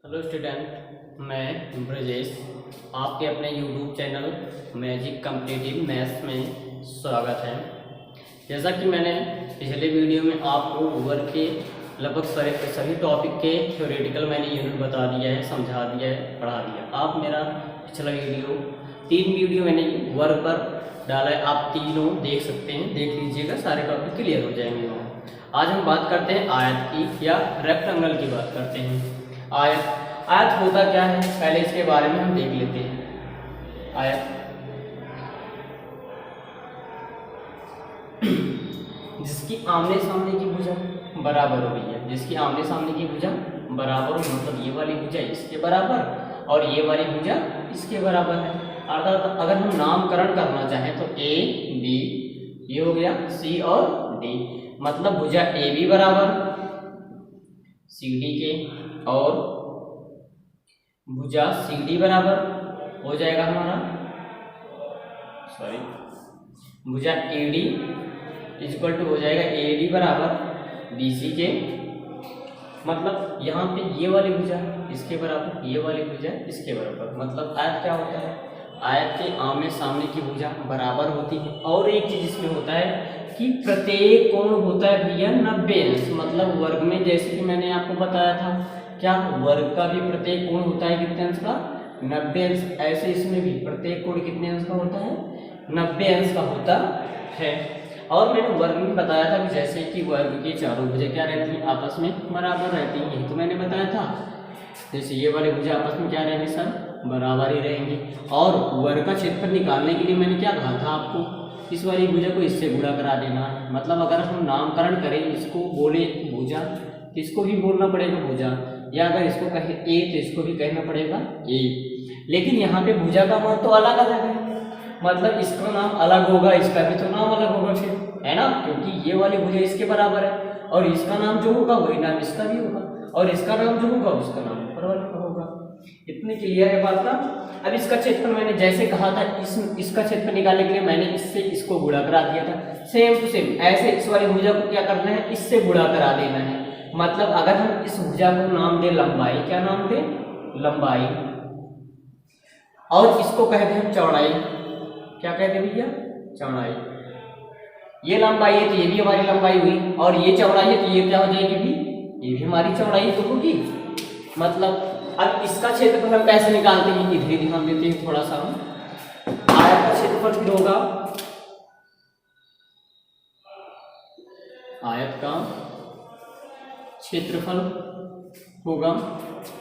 Hello student, मैं ब्रजेश आपके अपने YouTube channel magic competitive maths में स्वागत है। जैसा कि मैंने पिछले वीडियो में आपको वर्ग के लगभग सभी टॉपिक के थ्योरेटिकल मैंने यूनिट बता दिया है, समझा दिया है, पढ़ा दिया। आप मेरा पिछला वीडियो 3 वीडियो मैंने वर्ग पर डाला है, आप तीनों देख सकते हैं, देख लीजिएगा, सारे टॉपिक क्लियर हो जाएंगे। आज हम बात करते हैं आयत की या रेक्टेंगल की बात करते हैं। आयत होता क्या है, पहले इसके बारे में हम देख लेते हैं। आयत जिसकी आमने सामने की भुजा बराबर हो रही है, जिसकी आमने सामने की भुजा बराबर हो, मतलब ये वाली भुजा इसके बराबर और ये वाली भुजा इसके बराबर है। अर्थात अगर हम नामकरण करना चाहें तो ए बी, ये हो गया सी और डी, मतलब भुजा ए बी बराबर सी डी के और भुजा सी डी बराबर हो जाएगा हमारा, भुजा ए डी इक्वल टू हो जाएगा ए डी बराबर बी सी के, मतलब यहाँ पे ये वाली भुजा इसके बराबर, ये वाली भुजा इसके बराबर। मतलब आयत क्या होता है, आयत के आमने सामने की भुजा बराबर होती है। और एक चीज इसमें होता है कि प्रत्येक कोण होता है भैया 90 अंश, मतलब वर्ग में जैसे कि मैंने आपको बताया था, क्या वर्ग का भी प्रत्येक कोण होता है कितने अंश का, 90 अंश। ऐसे इसमें भी प्रत्येक कोण कितने अंश का होता है, 90 अंश का होता है। और मैंने वर्ग में बताया था कि जैसे कि वर्ग की चारों भुजा क्या रहती हैं, आपस में बराबर रहती हैं, तो मैंने बताया था। जैसे ये वाली भुजा आपस में क्या रहेंगे सर, बराबर ही रहेंगी। और वर्ग का क्षेत्रफल निकालने के लिए मैंने क्या कहा था आपको, इस वाली भुजा को इससे गुणा करा देना है। मतलब अगर हम नामकरण करें, इसको बोले भुजा, इसको भी बोलना पड़ेगा भुजा, या अगर इसको कहे ए तो इसको भी कहना पड़ेगा ए। लेकिन यहाँ पे भुजा का मान तो अलग अलग है, मतलब इसका नाम अलग होगा, इसका भी तो नाम अलग होगा फिर, है ना, क्योंकि ये वाली भुजा इसके बराबर है और इसका नाम जो होगा वही नाम इसका भी होगा, और इसका नाम जो होगा उसका नाम ऊपर वाले का होगा। इतनी क्लियर है बात ना। अब इसका क्षेत्रफल मैंने जैसे कहा था, इसका क्षेत्रफल निकालने के लिए मैंने इससे इसको गुणा करा दिया था, सेम टू सेम ऐसे इस वाली भुजा को क्या करना है, इससे गुणा करा देना है। मतलब अगर हम इस भुजा को नाम दे लंबाई, क्या नाम दे, लंबाई, और इसको कहते हैं चौड़ाई, क्या कहते हैं भैया, चौड़ाई। ये लंबाई है तो ये भी हमारी लंबाई हुई, और ये चौड़ाई है तो ये क्या हो जाएगी भी, ये भी हमारी चौड़ाई तो होगी। मतलब अब इसका क्षेत्रफल हम कैसे निकालते हैं, इधर ही ध्यान देते हैं थोड़ा सा। आयत का क्षेत्रफल फिर होगा, आयत का क्षेत्रफल होगा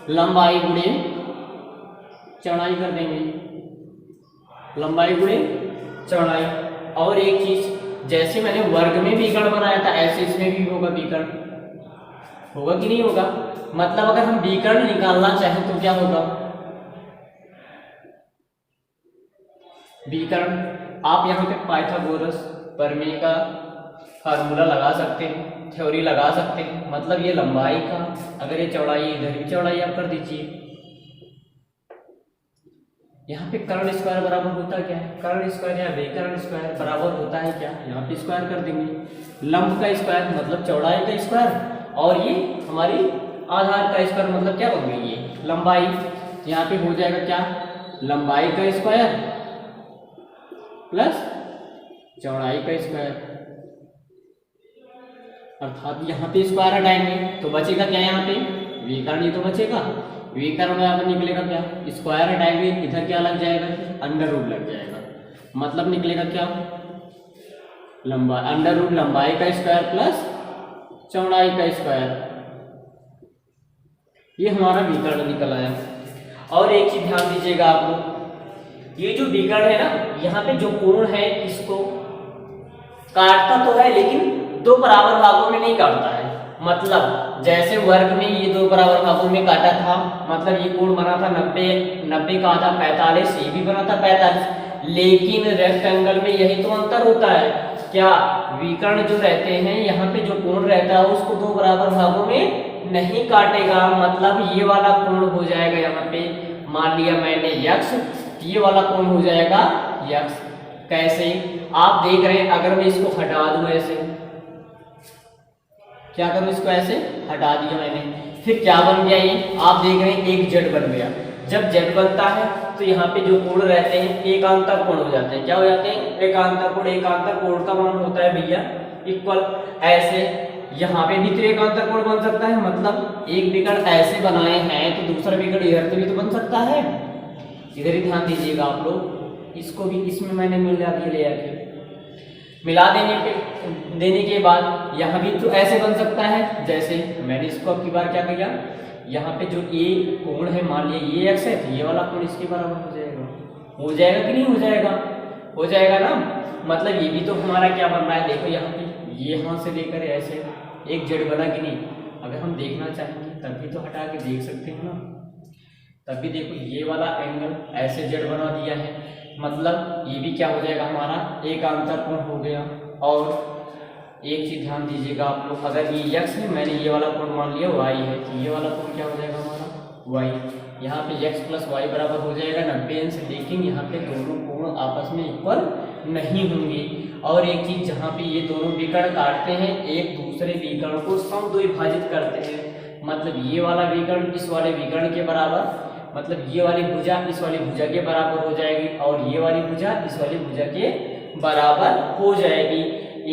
लंबाई गुणे चौड़ाई कर देंगे, लंबाई गुणे चौड़ाई। और एक चीज, जैसे मैंने वर्ग में विकर्ण बनाया था ऐसे इसमें भी होगा विकर्ण, होगा कि नहीं होगा। मतलब अगर हम विकर्ण निकालना चाहें तो क्या होगा, विकर्ण आप यहाँ पे पाइथागोरस प्रमेय का फार्मूला लगा सकते हैं, थ्योरी लगा सकते हैं। मतलब ये लंबाई का, अगर ये चौड़ाई, इधर भी चौड़ाई आप कर दीजिए। यहाँ पे कर्ण स्क्वायर बराबर होता क्या है, कर्ण स्क्वायर या विकर्ण स्क्वायर बराबर होता है क्या, यहाँ पे स्क्वायर कर देंगे। लंब का स्क्वायर मतलब चौड़ाई का स्क्वायर, और ये हमारी आधार का स्क्वायर मतलब क्या बन गई, ये लंबाई। यहाँ पे हो जाएगा क्या, लंबाई का स्क्वायर प्लस चौड़ाई का स्क्वायर, अर्थात यहाँ पे स्क्वायर हटाएंगे तो बचेगा क्या, यहाँ पे विकर्ण ही तो बचेगा। विकर्ण में यहाँ निकलेगा क्या, स्क्वायर हटाएंगे, इधर क्या लग जाएगा, अंडर रूट लग जाएगा। मतलब निकलेगा क्या, लंबाई, अंडर रूट लंबाई का स्क्वायर प्लस चौड़ाई का स्क्वायर, ये हमारा विकर्ण निकल आया। और एक चीज ध्यान दीजिएगा आप लोग, ये जो विकर्ण है ना, यहाँ पे जो कोण है इसको काटता तो है लेकिन दो बराबर भागों में नहीं काटता है। मतलब जैसे वर्ग में ये दो बराबर भागों में काटा था, मतलब ये कोण बना था 90 का आधा 45, ये भी बना था 45। लेकिन रेक्टेंगल में यही तो अंतर होता है, क्या विकर्ण जो रहते हैं यहाँ पे जो कोण रहता है उसको दो बराबर भागों में नहीं काटेगा। मतलब ये वाला कोण हो जाएगा यहाँ पे, मान लिया मैंने यक्स, ये वाला कोण हो जाएगा यक्स। कैसे, आप देख रहे हैं, अगर मैं इसको हटा दूं ऐसे, क्या करूं, इसको ऐसे हटा दिया मैंने, फिर क्या बन गया ये, आप देख रहे हैं एक जेड बन गया। जब जेड बनता है तो यहाँ पे जो कोण रहते हैं एकांतर कोण हो जाते हैं। क्या हो जाते हैं? एकांतर कोण। एकांतर कोण का मान होता है भैया इक्वल, ऐसे यहाँ पे भी तो एकांतर कोण बन सकता है, मतलब एक विकर्ण ऐसे बनाए हैं तो दूसरा विकर्ण इधर से भी तो बन सकता है। इधर ही ध्यान दीजिएगा आप लोग, इसको भी इसमें मैंने मिला दिया, ले आके मिला देने के बाद यहाँ भी तो ऐसे बन सकता है। जैसे मैंने इसको अब की बार क्या किया, यहाँ पे जो ए कोण है, मान लिया ये एक्स है तो ये वाला कोण इसके बराबर हो जाएगा। हो जाएगा कि नहीं हो जाएगा? हो जाएगा ना। मतलब ये भी तो हमारा क्या बन रहा है, देखो यहाँ पे ये यहाँ से लेकर ऐसे एक जेड बना कि नहीं। अगर हम देखना चाहेंगे तभी तो हटा के देख सकते हैं ना। तभी देखो ये वाला एंगल ऐसे जेड बना दिया है, मतलब ये भी क्या हो जाएगा हमारा एकांतर कोण हो गया। और एक चीज ध्यान दीजिएगा आप लोग, अगर ये x है, मैंने ये वाला कोण मान लिया y है, तो ये वाला कोण क्या हो जाएगा हमारा y। यहाँ पे x प्लस वाई बराबर हो जाएगा 90 अंश। लेकिन यहाँ पे दोनों कोण आपस में इक्वल नहीं होंगे। और एक चीज, जहाँ पे ये दोनों विकर्ण काटते हैं एक दूसरे विकर्ण को समद्विभाजित करते हैं, मतलब ये वाला विकर्ण इस वाले विकर्ण के बराबर, मतलब ये वाली भुजा इस वाली भुजा के बराबर हो जाएगी और ये वाली भुजा इस वाली भुजा के बराबर हो जाएगी।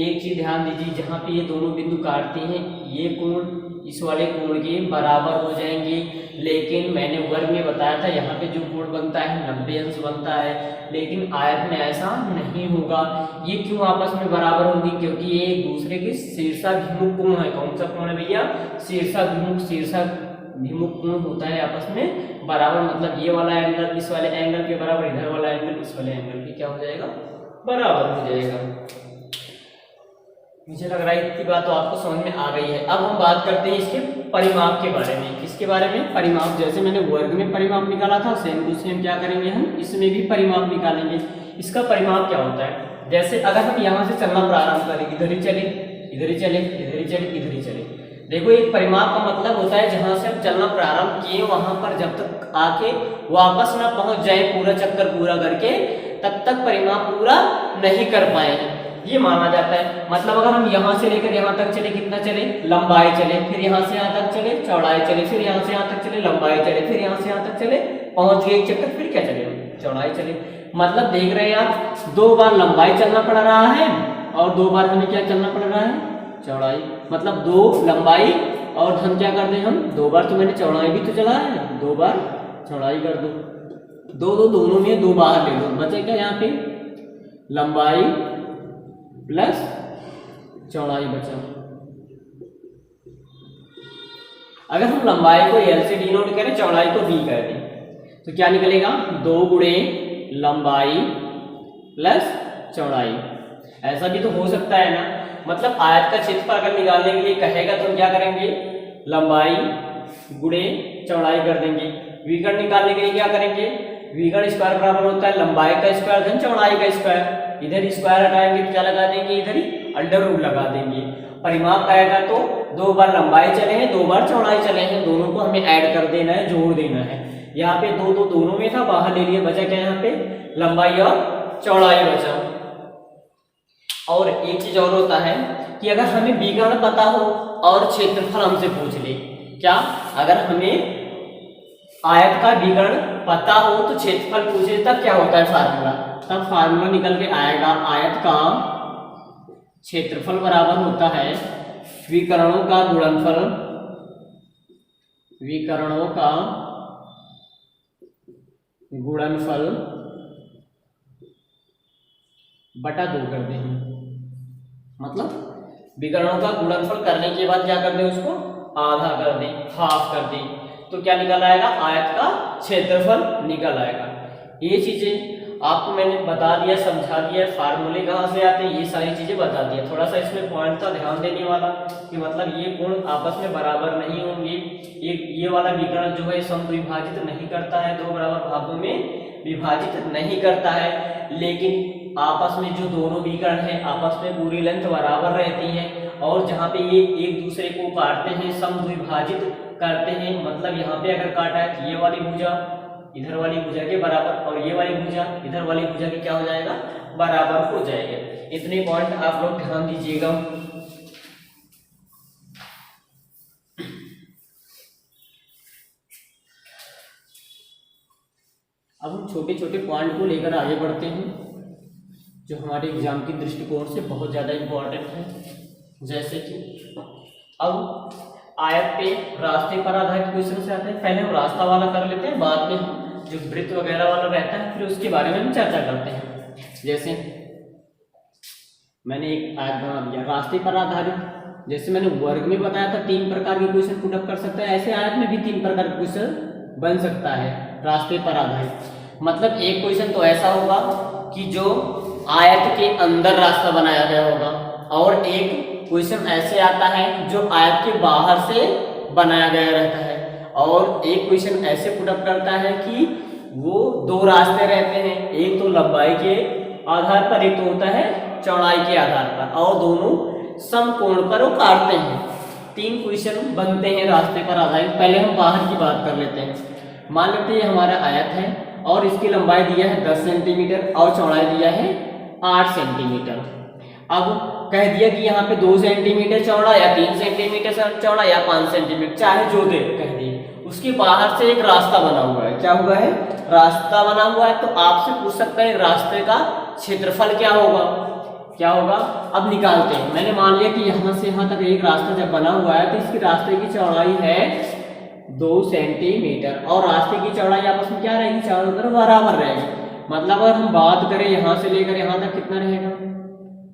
एक चीज ध्यान दीजिए, जहाँ पे ये दोनों बिंदु काटते हैं ये कोण इस वाले कोण के बराबर हो जाएंगे। लेकिन मैंने वर्ग में बताया था यहाँ पे जो कोण बनता है 90 अंश बनता है, लेकिन आयत में ऐसा नहीं होगा। ये क्यों आपस में बराबर होंगी? क्योंकि ये एक दूसरे के शीर्षाभिमुख कोण है। कौन सा कोण है भैया? शीर्षाभिमुख कोण होता है आपस में बराबर, मतलब ये वाला एंगल इस वाले एंगल के बराबर, इधर वाला एंगल इस वाले एंगल के क्या हो जाएगा? बराबर हो जाएगा। मुझे लग रहा है इतनी बात तो आपको समझ में आ गई है। अब हम बात करते हैं इसके परिमाप के बारे में। किसके बारे में? परिमाप। जैसे मैंने वर्ग में परिमाप निकाला था, सेम टू सेम क्या करेंगे हम इसमें भी परिमाप निकालेंगे। इसका परिमाप क्या होता है? जैसे अगर हम यहाँ से चलना प्रारंभ करें, इधर ही चले इधर ही चले इधर ही चले इधर ही चले। देखो एक परिमाप का मतलब होता है जहाँ से हम चलना प्रारंभ किए वहां पर जब तक आके वापस ना पहुंच जाए पूरा चक्कर पूरा करके, तब तक परिमाप पूरा नहीं कर पाए हैं, ये माना जाता है। मतलब अगर हम यहाँ से लेकर यहाँ तक चले, कितना चले? लंबाई चले, फिर यहाँ से यहाँ तक चले चौड़ाई चले, फिर यहाँ से यहाँ तक चले लंबाई चले, फिर यहाँ से यहाँ तक चले पहुंच गए एक चक्कर, फिर क्या चले? चौड़ाई चले। मतलब देख रहे हैं आप, 2 बार लंबाई चलना पड़ रहा है और 2 बार हमें क्या चलना पड़ रहा है? चौड़ाई। मतलब 2 लंबाई और हम क्या कर दें, हम 2 बार तो मैंने चौड़ाई भी तो चला है, 2 बार चौड़ाई कर दो। दोनों में 2 बाहर ले लो, बचे क्या यहाँ पे? लंबाई प्लस चौड़ाई बचा। अगर हम लंबाई को L से डिनोट करें, चौड़ाई को B कर दें, तो क्या निकलेगा? 2 गुणे लंबाई प्लस चौड़ाई। ऐसा भी तो हो सकता है ना। मतलब आयत का क्षेत्रफल अगर निकालने के लिए कहेगा तो हम क्या करेंगे? लंबाई गुणे चौड़ाई कर देंगे। विकर्ण निकालने के लिए क्या करेंगे? विकर्ण स्क्वायर बराबर होता है लंबाई का स्क्वायर धन चौड़ाई का स्क्वायर। इधर स्क्वायर हटाएंगे तो क्या लगा देंगे? इधर ही अंडर रूट लगा देंगे। परिमाप आएगा तो 2 बार लंबाई चले हैं 2 बार चौड़ाई चले हैं, दोनों को हमें ऐड कर देना है, जोड़ देना है। यहाँ पे 2 दोनों में था, बाहर ले लिया, बचा क्या यहाँ पे? लंबाई और चौड़ाई बचा। और एक चीज और होता है कि अगर हमें विकर्ण पता हो और क्षेत्रफल हमसे पूछ ले, क्या अगर हमें आयत का विकर्ण पता हो तो क्षेत्रफल पूछे, तब क्या होता है फार्मूला? तब फार्मूला निकल के आएगा, आयत का क्षेत्रफल बराबर होता है विकर्णों का गुणनफल, विकर्णों का गुणनफल बटा 2 कर दें। मतलब विकर्णों का गुणनफल करने के बाद क्या कर दें? उसको आधा कर दें, हाफ कर दें, तो क्या निकल आएगा? आयत का क्षेत्रफल निकल आएगा। ये चीजें आपको मैंने बता दिया, समझा दिया, फार्मूले कहाँ से आते हैं ये सारी चीजें बता दिया। थोड़ा सा इसमें पॉइंट था ध्यान देने वाला कि मतलब ये कोण आपस में बराबर नहीं होंगे। ये वाला विकर्ण जो है समद्विभाजित नहीं करता है, 2 बराबर भागों में विभाजित नहीं करता है, लेकिन आपस में जो दोनों विकर्ण हैं आपस में पूरी लेंथ बराबर रहती है। और जहाँ पे ये एक दूसरे को काटते हैं, समद्विभाजित करते हैं, मतलब यहाँ पे अगर काटा है तो ये वाली भुजा इधर वाली भुजा के बराबर और ये वाली भुजा इधर वाली भुजा के क्या हो जाएगा? बराबर हो जाएगा। इतने पॉइंट आप लोग ध्यान दीजिएगा। अब हम छोटे छोटे पॉइंट को लेकर आगे बढ़ते हैं जो हमारे एग्जाम की दृष्टिकोण से बहुत ज़्यादा इम्पोर्टेंट है। जैसे कि अब आयत पे रास्ते पर आधारित क्वेश्चन से आते हैं। पहले हम रास्ता वाला कर लेते हैं, बाद में हम जो वृत्त वगैरह वाला रहता है फिर उसके बारे में हम चर्चा करते हैं। जैसे मैंने एक आयत बना दिया रास्ते पर आधारित, जैसे मैंने वर्ग में बताया था 3 प्रकार के क्वेश्चन पुट अप कर सकता है, ऐसे आयत में भी 3 प्रकार का क्वेश्चन बन सकता है रास्ते पर आधारित। मतलब एक क्वेश्चन तो ऐसा होगा कि जो आयत के अंदर रास्ता बनाया गया होगा, और एक क्वेश्चन ऐसे आता है जो आयत के बाहर से बनाया गया रहता है, और एक क्वेश्चन ऐसे पुट अप करता है कि वो 2 रास्ते रहते हैं, एक तो लंबाई के आधार पर, एक तो होता है चौड़ाई के आधार पर, और दोनों समकोण पर वो काटते हैं। 3 क्वेश्चन बनते हैं रास्ते पर आधारित। पहले हम बाहर की बात कर लेते हैं। मान लेते हैं हमारा आयत है और इसकी लंबाई दिया है 10 सेंटीमीटर और चौड़ाई दिया है 8 सेंटीमीटर। अब कह दिया कि यहाँ पे 2 सेंटीमीटर चौड़ा या 3 सेंटीमीटर चौड़ा या 5 सेंटीमीटर, चाहे जो दे कह दिए। उसके बाहर से एक रास्ता बना हुआ है। क्या हुआ है? रास्ता बना हुआ है। तो आपसे पूछ सकता है रास्ते का क्षेत्रफल क्या होगा, क्या होगा? अब निकालते हैं। मैंने मान लिया कि यहाँ से यहाँ तक एक रास्ता जब बना हुआ है तो इसकी रास्ते की चौड़ाई है 2 सेंटीमीटर, और रास्ते की चौड़ाई आपस में क्या रहेगी? चारों तरफ बराबर रहेगी। मतलब अगर हम बात करें यहाँ से लेकर यहाँ तक कितना रहेगा?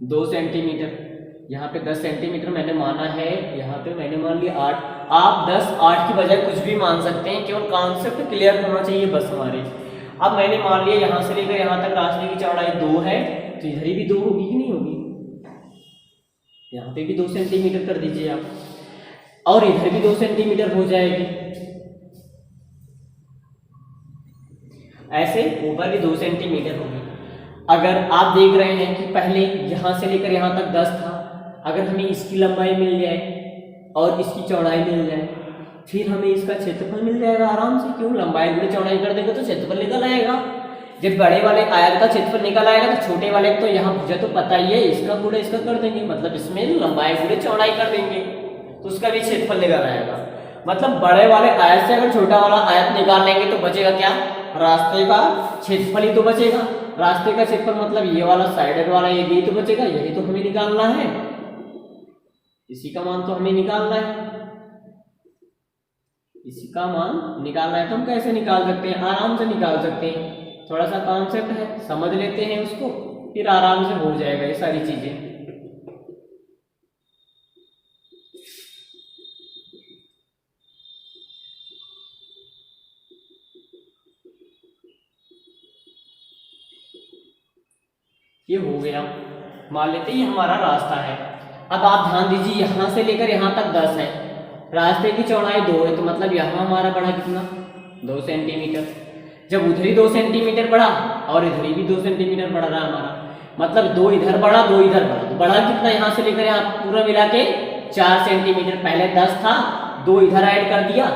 2 सेंटीमीटर। यहाँ पे 10 सेंटीमीटर मैंने माना है, यहाँ पे मैंने मान लिया 8। आप 10, 8 की बजाय कुछ भी मान सकते हैं, केवल कॉन्सेप्ट क्लियर होना चाहिए बस हमारे। अब मैंने मान लिया यहाँ से लेकर यहाँ तक रास्ते की चौड़ाई 2 है, तो इधर भी 2 होगी कि नहीं होगी? यहाँ पे भी 2 सेंटीमीटर कर दीजिए आप, और इधर भी 2 सेंटीमीटर हो जाएगी। ऐसे ऊपर भी 2 सेंटीमीटर होगी। अगर आप देख रहे हैं कि पहले यहाँ से लेकर यहाँ तक 10 था, अगर हमें इसकी लंबाई मिल जाए और इसकी चौड़ाई मिल जाए, फिर हमें इसका क्षेत्रफल मिल जाएगा आराम से। क्यों? लंबाई गुणे चौड़ाई कर देंगे तो क्षेत्रफल निकल आएगा। जब बड़े वाले आयत का क्षेत्रफल निकल आएगा तो छोटे वाले तो यहाँ मुझे तो पता ही है, इसका गुणे इसका कर देंगे, मतलब इसमें लंबाई गुणे चौड़ाई कर देंगे तो उसका भी क्षेत्रफल निकल आएगा। मतलब बड़े वाले आयत से अगर छोटा वाला आयत निकाल लेंगे तो बचेगा क्या? रास्ते का क्षेत्रफल ही तो बचेगा। रास्ते का क्षेत्रफल मतलब ये वाला साइडेड वाला ये भी तो बचेगा, यही तो हमें निकालना है, इसी का मान तो हमें निकालना है, इसी का मान निकालना है। तो हम कैसे निकाल सकते हैं? आराम से निकाल सकते हैं। थोड़ा सा कॉन्सेप्ट है, समझ लेते हैं उसको, फिर आराम से हो जाएगा ये सारी चीजें। ये हो गया। मान लेते हैं ये हमारा रास्ता है। अब आप ध्यान दीजिए, यहां से लेकर यहां तक 10 है, रास्ते की चौड़ाई 2 है, तो मतलब यहाँ हमारा बढ़ा कितना? 2 सेंटीमीटर। जब उधर ही 2 सेंटीमीटर बढ़ा और इधर ही भी 2 सेंटीमीटर बढ़ रहा है हमारा, मतलब 2 इधर बढ़ा 2 इधर बढ़ा, तो बढ़ा कितना? यहाँ से लेकर यहाँ पूरा मिला के 4 सेंटीमीटर। पहले 10 था, 2 इधर ऐड कर दिया।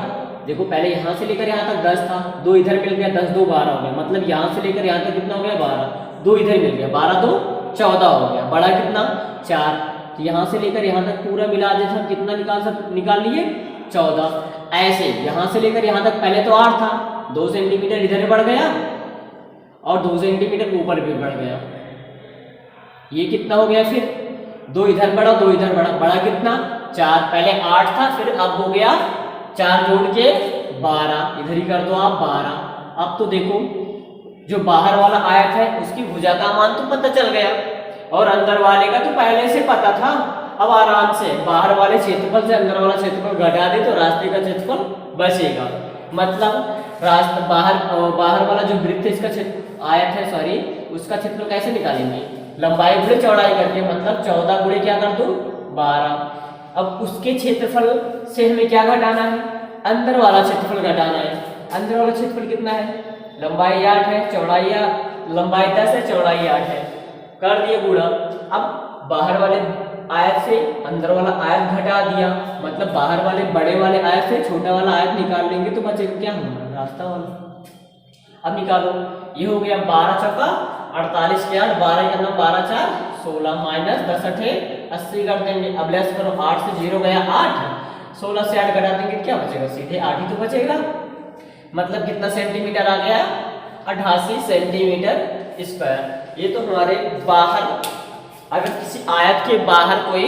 देखो पहले यहाँ से लेकर यहाँ तक 10 था, 2 इधर मिल गया, 10 2 12 हो गया। मतलब यहाँ से लेकर यहाँ तक कितना हो गया? 12। 2 इधर मिल गया, 12 2 14 हो गया। बड़ा कितना? 4। तो यहाँ से लेकर यहाँ तक पूरा मिला देते हम कितना निकाल लिए? 14। ऐसे यहाँ से लेकर यहाँ तक पहले तो 8 था, 2 सेंटीमीटर इधर बढ़ गया और 2 सेंटीमीटर ऊपर भी बढ़ गया। ये कितना हो गया? फिर 2 इधर बढ़ा 2 इधर बढ़ा, बड़ा कितना? 4। पहले 8 था, फिर अब हो गया 4 जोड़ के 12, इधर ही कर दो आप 12। अब तो देखो जो बाहर वाला आयत है उसकी भुजा का मान तो पता चल गया, और अंदर वाले का तो पहले से पता था। अब आराम से बाहर वाले क्षेत्रफल से अंदर वाला क्षेत्रफल घटा दे तो रास्ते का क्षेत्रफल बचेगा। मतलब रास्ता बाहर वाला जो वृत्त है इसका आयत है, सॉरी, उसका क्षेत्रफल कैसे निकालेंगे? लंबाई गुणे चौड़ाई करके, मतलब 14 गुणे क्या कर दो? 12। अब उसके क्षेत्रफल से हमें क्या घटाना है? अंदर वाला क्षेत्रफल घटाना है। अंदर वाला क्षेत्रफल कितना है? लंबाई 8 है, चौड़ाई लंबाई 10 है, चौड़ाई 8 है, कर दिए गुणा। अब बाहर वाले आयत से अंदर वाला आयत घटा दिया, मतलब बाहर वाले बड़े वाले आयत से छोटा वाला आयत निकाल लेंगे तो बचेगा क्या? हमारा रास्ता वाला। अब निकालो, ये हो गया 12 चौका 48 के 8, 12 करना 12 4 16 माइनस 10 8 80 कर देंगे। अब लेस करो, 8 से 0 गया 8, 16 से 8 घटा देंगे क्या बचेगा? सीधे 8 ही तो बचेगा। मतलब कितना सेंटीमीटर आ गया? 88 सेंटीमीटर स्क्वायर। ये तो हमारे बाहर, अगर किसी आयत के बाहर कोई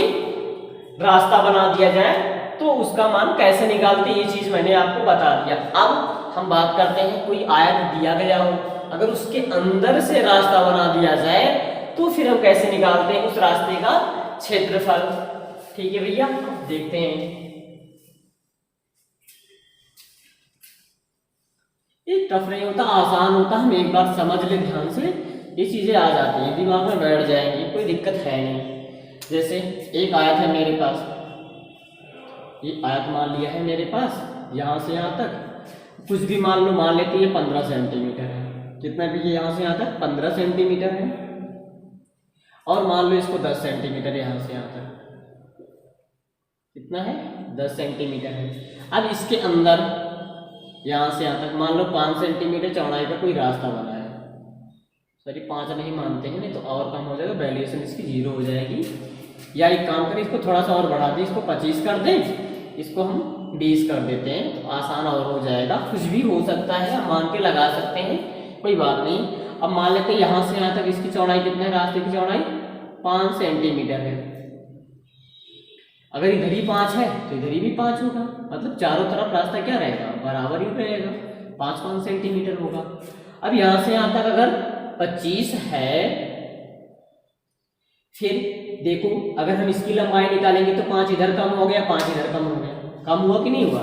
रास्ता बना दिया जाए तो उसका मान कैसे निकालते हैं, ये चीज मैंने आपको बता दिया। अब हम बात करते हैं कोई आयत दिया गया हो, अगर उसके अंदर से रास्ता बना दिया जाए तो फिर हम कैसे निकालते हैं उस रास्ते का क्षेत्रफल। ठीक है भैया, देखते हैं। ये टफ नहीं होता, आसान होता, हम एक बार समझ ले ध्यान से, ये चीजें आ जाती हैं, दिमाग में बैठ जाएंगी, कोई दिक्कत है नहीं। जैसे एक आयत है मेरे पास, ये आयत मान लिया है मेरे पास, यहाँ से यहाँ तक कुछ भी मान लो, मान लेते हैं 15 सेंटीमीटर है, कितना भी ये यहाँ से यहाँ तक 15 सेंटीमीटर है, और मान लो इसको 10 सेंटीमीटर यहाँ से यहाँ तक, कितना है 10 सेंटीमीटर है। अब इसके अंदर यहाँ से यहाँ तक मान लो 5 सेंटीमीटर चौड़ाई का कोई रास्ता बना है, सॉरी 5 नहीं मानते हैं, नहीं तो और कम हो जाएगा, वैल्यूएशन इसकी 0 हो जाएगी। या एक काम करें, इसको थोड़ा सा और बढ़ा दें, इसको 25 कर दें, इसको हम 20 कर देते हैं, तो आसान और हो जाएगा। कुछ भी हो सकता है, हम मान के लगा सकते हैं, कोई बात नहीं। अब मान लेते हैं यहाँ से यहाँ तक इसकी चौड़ाई कितना है, रास्ते की चौड़ाई 5 सेंटीमीटर है। अगर इधर ही 5 है तो इधर ही भी 5 होगा, मतलब चारों तरफ रास्ता क्या रहेगा, बराबर ही रहेगा, 5-5 सेंटीमीटर होगा। अब यहाँ से यहाँ तक अगर 25 है, फिर देखो अगर हम इसकी लंबाई निकालेंगे तो 5 इधर कम हो गया, 5 इधर कम हो गया, कम हुआ कि नहीं हुआ।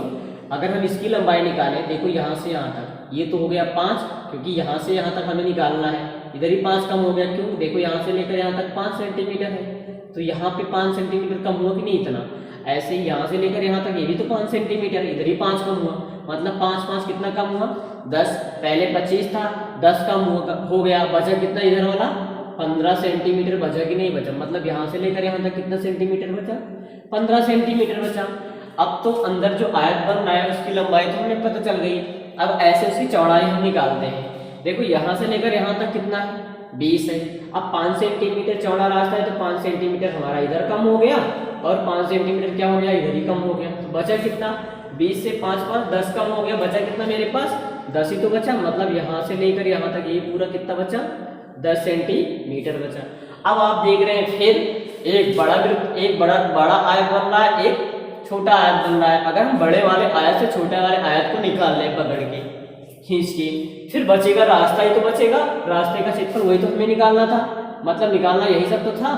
अगर हम इसकी लंबाई निकालें, देखो यहाँ से यहाँ तक ये तो हो गया 5, क्योंकि यहाँ से यहाँ तक हमें निकालना है, इधर ही 5 कम हो गया, क्यों, देखो यहाँ से लेकर यहाँ तक 5 सेंटीमीटर है, तो यहाँ पे 5 सेंटीमीटर कम हुआ कि नहीं इतना। ऐसे ही यहाँ से लेकर यहाँ तक ये भी तो 5 सेंटीमीटर, इधर ही 5 कम हुआ, मतलब 5-5 कितना कम हुआ 10। पहले 25 था, 10 कम हो गया, बचा कितना इधर वाला 15 सेंटीमीटर बचा कि नहीं बचा, मतलब यहाँ से लेकर यहाँ तक कितना सेंटीमीटर बचा, 15 सेंटीमीटर बचा। अब तो अंदर जो आयत बन रहा है उसकी लंबाई तो हमें पता चल गई। अब ऐसे उसकी चौड़ाई हम निकालते हैं। देखो यहाँ से लेकर यहाँ तक कितना है 20 है। अब 5 सेंटीमीटर चौड़ा रास्ता है तो 5 सेंटीमीटर हमारा इधर कम हो गया और 5 सेंटीमीटर क्या हो गया, इधर ही कम हो गया, तो बचा कितना 20 से 5 10 कम हो गया, बचा कितना मेरे पास 10 ही तो बचा, मतलब यहाँ से लेकर यहाँ तक ये पूरा कितना बचा 10 सेंटीमीटर बचा। अब आप देख रहे हैं फिर एक बड़ा आयत बन रहा है, एक छोटा आयत बन रहा है। अगर हम बड़े वाले आयत से छोटे वाले आयत को निकाल लें पकड़ के खींच के, फिर बचेगा रास्ता ही तो बचेगा, रास्ते का क्षेत्रफल वही तो हमें निकालना था, मतलब निकालना यही सब तो था,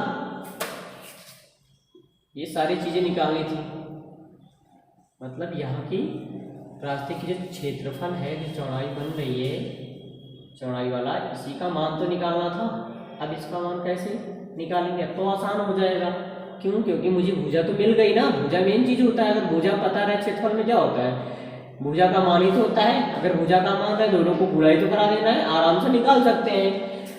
ये सारी चीजें निकालनी थी, मतलब यहाँ की रास्ते की जो क्षेत्रफल है, जो चौड़ाई बन रही है चौड़ाई वाला, इसी का मान तो निकालना था। अब इसका मान कैसे निकालेंगे, अब तो आसान हो जाएगा, क्यों, क्योंकि मुझे भुजा तो मिल गई ना, भुजा मेन चीज होता है। अगर भुजा पता रहे क्षेत्रफल में क्या होता है, भुजा का मान ही तो होता है। अगर भुजा का मान है, दोनों को गुणा ही तो करा देना है, आराम से निकाल सकते हैं।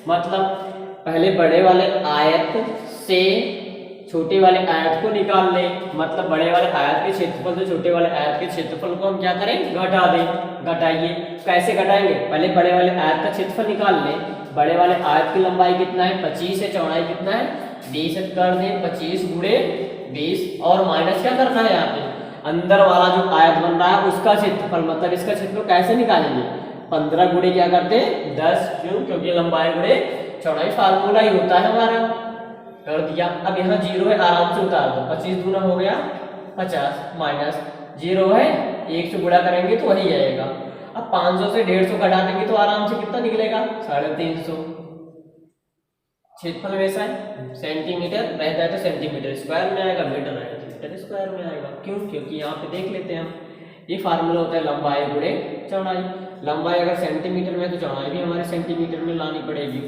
मतलब पहले बड़े वाले आयत से छोटे वाले आयत को निकाल लें, मतलब बड़े वाले आयत के क्षेत्रफल से छोटे वाले आयत के क्षेत्रफल को हम क्या करें, घटा दें। घटाइए, कैसे घटाएंगे, पहले बड़े वाले आयत का क्षेत्रफल निकाल लें। बड़े वाले आयत की लंबाई कितना है 25 है, चौड़ाई कितना है 20 कर दें, 25 गुणे 20 और माइनस क्या करना है यहाँ पे, अंदर वाला जो आयत बन रहा है उसका क्षेत्रफल, मतलब इसका क्षेत्रफल कैसे निकालेंगे 15 गुणे क्या करते हैं 10, क्यों, क्योंकि लंबाई गुणे चौड़ाई फार्मूला ही होता है हमारा, कर दिया। अब यहाँ 0 है, आराम से उतार दो, 25 दूना हो गया 50 माइनस 0 है, 1 से गुणा करेंगे तो वही आएगा। अब 500 से 150 घटा देंगे तो आराम से कितना निकलेगा 350। क्षेत्रफल वैसा है, सेंटीमीटर रहता है तो सेंटीमीटर स्क्वायर में आएगा, मीटर रहेगा तो मीटर स्क्वायर में आएगा, क्यों, क्योंकि यहाँ पे देख लेते हैं हम, ये फार्मूला होता है लंबाई गुणे चौड़ाई। लंबाई अगर सेंटीमीटर में तो चौड़ाई भी हमारे सेंटीमीटर में लानी पड़ेगी,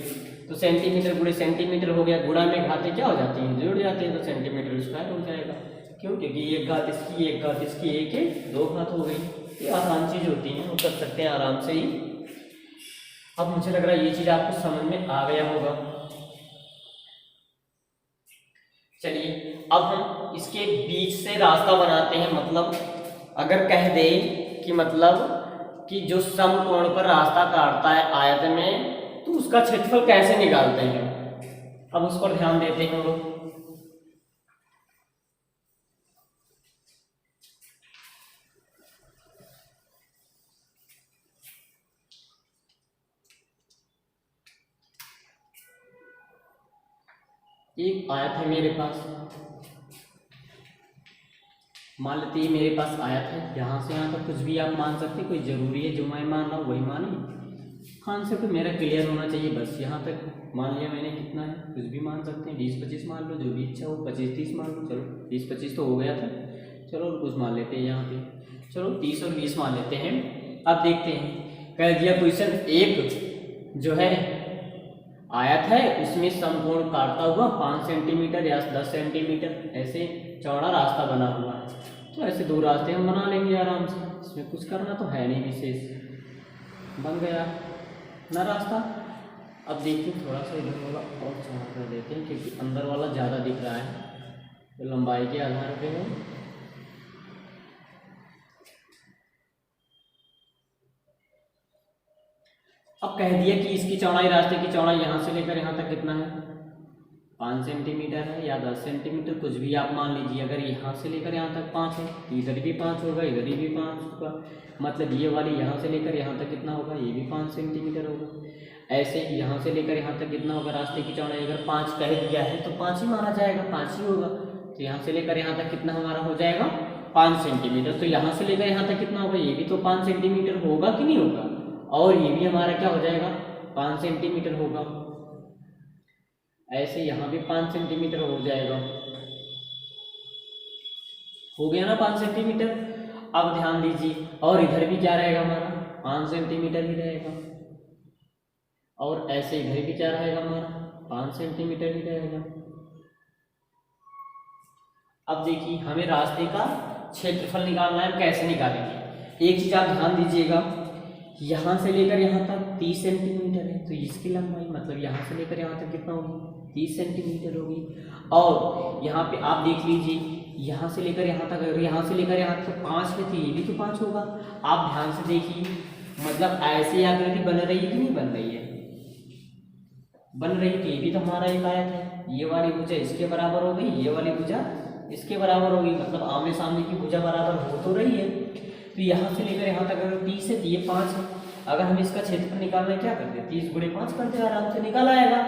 तो सेंटीमीटर गुणे सेंटीमीटर हो गया, गुणा में घातें क्या हो जाती हैं, जुड़ जाते हैं, तो सेंटीमीटर स्क्वायर हो जाएगा, क्यों, क्योंकि एक घात इसकी एक घात इसकी एक 2 घात हो गई। ये आसान चीज होती है, वो कर सकते हैं आराम से ही। अब मुझे लग रहा है ये चीज आपको समझ में आ गया होगा। चलिए अब हम इसके बीच से रास्ता बनाते हैं, मतलब अगर कह दे कि मतलब कि जो समकोण पर रास्ता काटता है आयत में, तो उसका क्षेत्रफल कैसे निकालते हैं, अब उस पर ध्यान देते हैं हम लोग। एक आयत है मेरे पास, मान लेते हैं मेरे पास आयत है, यहाँ से यहाँ तक कुछ भी आप मान सकते हैं, कोई ज़रूरी है जो मैं मान रहा हूँ वही मानिए। आंसर तो मेरा क्लियर होना चाहिए बस। यहाँ तक मान लिया मैंने, कितना है कुछ भी मान सकते हैं, 20-25 मान लो, जो भी इच्छा हो, 25-30 मान लो, चलो 20-25 तो हो गया था, चलो कुछ मान लेते हैं यहाँ पे, चलो 30 और 20 मान लेते हैं। अब देखते हैं, कह दिया क्वेश्चन एक जो है आयत है उसमें समकोण काटता हुआ 5 सेंटीमीटर या 10 सेंटीमीटर ऐसे चौड़ा रास्ता बना हुआ है। तो ऐसे दो रास्ते हम बना लेंगे आराम से, इसमें कुछ करना तो है नहीं विशेष, बन गया ना रास्ता। अब देखिए थोड़ा सा इधर वाला और चौड़ा कर देते हैं क्योंकि अंदर वाला ज़्यादा दिख रहा है, तो लंबाई के आधार पे है। अब कह दिया कि इसकी चौड़ाई, रास्ते की चौड़ाई यहाँ से लेकर यहाँ तक कितना है, 5 सेंटीमीटर है या 10 सेंटीमीटर कुछ भी आप मान लीजिए। अगर यहाँ से लेकर यहाँ तक 5 है तो इधर भी 5 होगा, इधर भी 5 होगा, मतलब ये वाली यहाँ से लेकर यहाँ तक कितना होगा, ये भी 5 सेंटीमीटर होगा। ऐसे ही यहाँ से लेकर यहाँ तक कितना होगा रास्ते की चौड़ाई, अगर 5 कह दिया है तो 5 ही माना जाएगा, 5 ही होगा। तो यहाँ से लेकर यहाँ तक कितना हमारा हो जाएगा 5 सेंटीमीटर। तो यहाँ से लेकर यहाँ तक कितना होगा, ये भी तो 5 सेंटीमीटर होगा कि नहीं होगा, और ये भी हमारा क्या हो जाएगा 5 सेंटीमीटर होगा। ऐसे यहाँ भी 5 सेंटीमीटर हो जाएगा, हो गया ना 5 सेंटीमीटर। अब ध्यान दीजिए, और इधर भी क्या रहेगा हमारा 5 सेंटीमीटर ही रहेगा, और ऐसे इधर भी क्या रहेगा हमारा 5 सेंटीमीटर ही रहेगा। अब देखिए हमें रास्ते का क्षेत्रफल निकालना है, कैसे निकालेंगे। एक चीज आप ध्यान दीजिएगा, यहाँ से लेकर यहाँ तक 30 सेंटीमीटर है, तो इसकी लंबाई मतलब यहाँ से लेकर यहाँ तक कितना होगी 30 सेंटीमीटर होगी। और यहाँ पे आप देख लीजिए, यहाँ से लेकर यहाँ तक, अगर यहाँ से लेकर यहाँ तक 5 है तो ये भी तो 5 होगा। आप ध्यान से देखिए, मतलब ऐसी आकृति बन रही है कि नहीं बन रही है, बन रही है। तो ये भी तो हमारा एक आयत है, ये वाली भुजा इसके बराबर हो गई, ये वाली भुजा इसके बराबर होगी, मतलब आमने सामने की भुजा बराबर हो तो रही है। तो यहाँ से लेकर यहाँ तक अगर 30 है तो ये 5 है। अगर हम इसका क्षेत्रफल निकालना है क्या करते हैं, 30 × 5 करते हैं, आराम से निकल आएगा,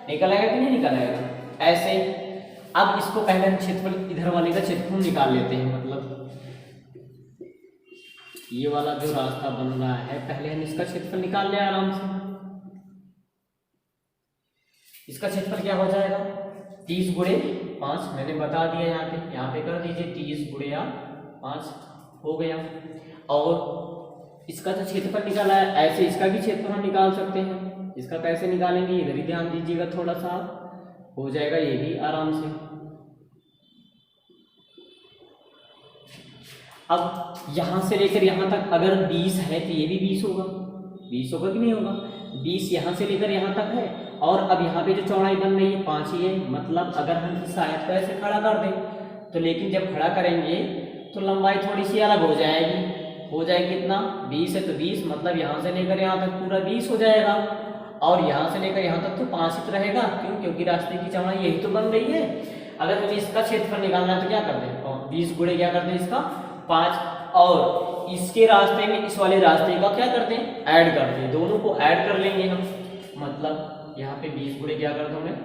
निकल आएगा कि नहीं निकल आएगा। ऐसे अब इसको पहले हम क्षेत्रफल, इधर वाले का क्षेत्रफल निकाल लेते हैं, मतलब ये वाला जो रास्ता बन रहा है पहले हम इसका क्षेत्रफल निकाल लें आराम से। इसका क्षेत्रफल क्या हो जाएगा 30 × 5, मैंने बता दिया यहाँ पे कर दीजिए 30 × 5 हो गया। और इसका जो क्षेत्रफल निकाला है, ऐसे इसका भी क्षेत्रफल निकाल सकते हैं। इसका कैसे निकालेंगे, इधर ही ध्यान दीजिएगा थोड़ा सा, हो जाएगा ये भी आराम से। अब यहाँ से लेकर यहाँ तक अगर 20 है तो ये भी 20 होगा, 20 होगा कि नहीं होगा। 20 यहाँ से लेकर यहाँ तक है, और अब यहाँ पे जो चौड़ाई बन रही है 5 ही है, मतलब अगर हम इस आयत को ऐसे खड़ा कर दें तो, लेकिन जब खड़ा करेंगे तो लंबाई थोड़ी सी अलग हो जाएगी, हो जाएगी कितना 20 है तो 20, मतलब यहाँ से लेकर यहाँ तक पूरा 20 हो जाएगा, और यहाँ से लेकर यहाँ तक तो 5 ही रहेगा। क्यों, क्योंकि रास्ते की चौड़ाई यही तो बन रही है। अगर मुझे इसका क्षेत्रफल निकालना है तो क्या कर दें, 20 × क्या कर दें इसका 5, और इसके रास्ते में इस वाले रास्ते का क्या करते हैं ऐड करते हैं, दोनों को ऐड कर लेंगे हम, मतलब यहाँ पे 20 × क्या कर दूँ मैं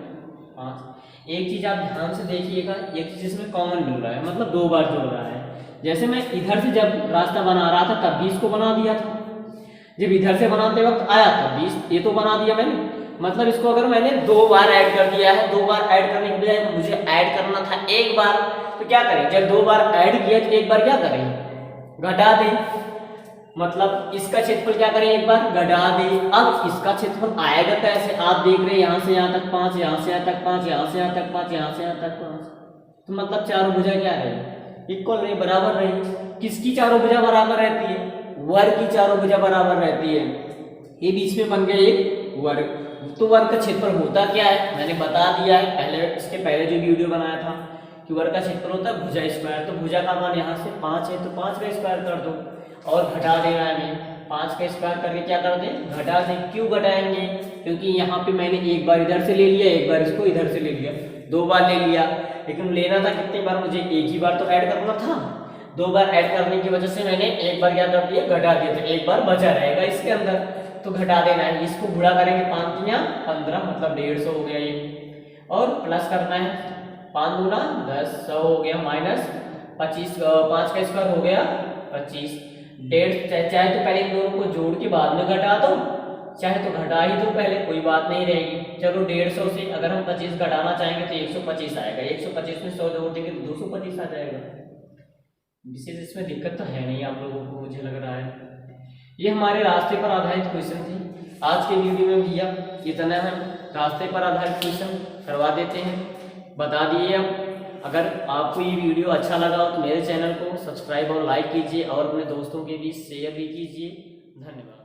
5। एक चीज आप ध्यान से देखिएगा, एक चीज इसमें कॉमन मिल रहा है, मतलब 2 बार जुड़ रहा है। जैसे मैं इधर से जब रास्ता बना रहा था तब 20 को बना दिया था, जब इधर से बनाते वक्त आया तब 20 ये तो बना दिया मैंने, मतलब इसको अगर मैंने 2 बार ऐड कर दिया है, 2 बार ऐड करने के बजाय मुझे ऐड करना था एक बार, तो क्या करें, जब 2 बार ऐड किया तो एक बार क्या करें घटा दें, मतलब इसका क्षेत्रफल क्या करें एक बार घटा दें। अब इसका क्षेत्रफल आएगा कैसे, आप देख रहे हैं यहाँ से यहाँ तक 5, यहाँ से यहाँ तक 5, यहाँ से यहाँ तक 5, यहाँ से यहाँ तक 5, तो मतलब चारों भुजा क्या रही इक्वल रही, बराबर रही। किसकी चारों भुजा बराबर रहती है, वर्ग की चारों भुजा बराबर रहती है। ये बीच में बन गया एक वर्ग। तो वर्ग का क्षेत्रफल होता क्या है मैंने बता दिया है पहले, इसके पहले जो वीडियो बनाया था कि वर्ग का क्षेत्रफल होता है भुजा स्क्वायर। तो भुजा का मान यहाँ से 5 है तो 5 का स्क्वायर कर दो, और घटा देना है हमें, 5 का स्क्वायर करके क्या कर दें घटा दें। क्यों घटाएंगे, क्योंकि यहाँ पे मैंने एक बार इधर से ले लिया, एक बार इसको इधर से ले लिया, 2 बार ले लिया, लेकिन लेना था कितनी बार, मुझे एक ही बार तो ऐड करना था। 2 बार ऐड करने की वजह से मैंने एक बार क्या कर दिया घटा दिया, तो एक बार बचा रहेगा इसके अंदर, तो घटा देना है। इसको गुणा करेंगे 5 × 15, मतलब 150 हो गया ये। और प्लस करना है 5 दूना 10, 100 हो गया, माइनस 25, 5 का स्क्वायर हो गया 25। 1.5 चाहे तो पहले इन दोनों को जोड़ के बाद में घटा दो, चाहे तो घटा ही दो पहले, कोई बात नहीं रहेगी। चलो 150 से अगर हम 25 घटाना चाहेंगे तो 125 आएगा, 125 में 100 जोड़ देंगे तो 225 आ जाएगा। विशेष इसमें दिक्कत तो है नहीं आप लोगों को, मुझे लग रहा है। ये हमारे रास्ते पर आधारित क्वेश्चन थे। आज के वीडियो में भैया इतना है, रास्ते पर आधारित क्वेश्चन करवा देते हैं, बता दिए हम। अगर आपको ये वीडियो अच्छा लगा हो तो मेरे चैनल को सब्सक्राइब और लाइक कीजिए और अपने दोस्तों के बीच शेयर भी कीजिए। धन्यवाद।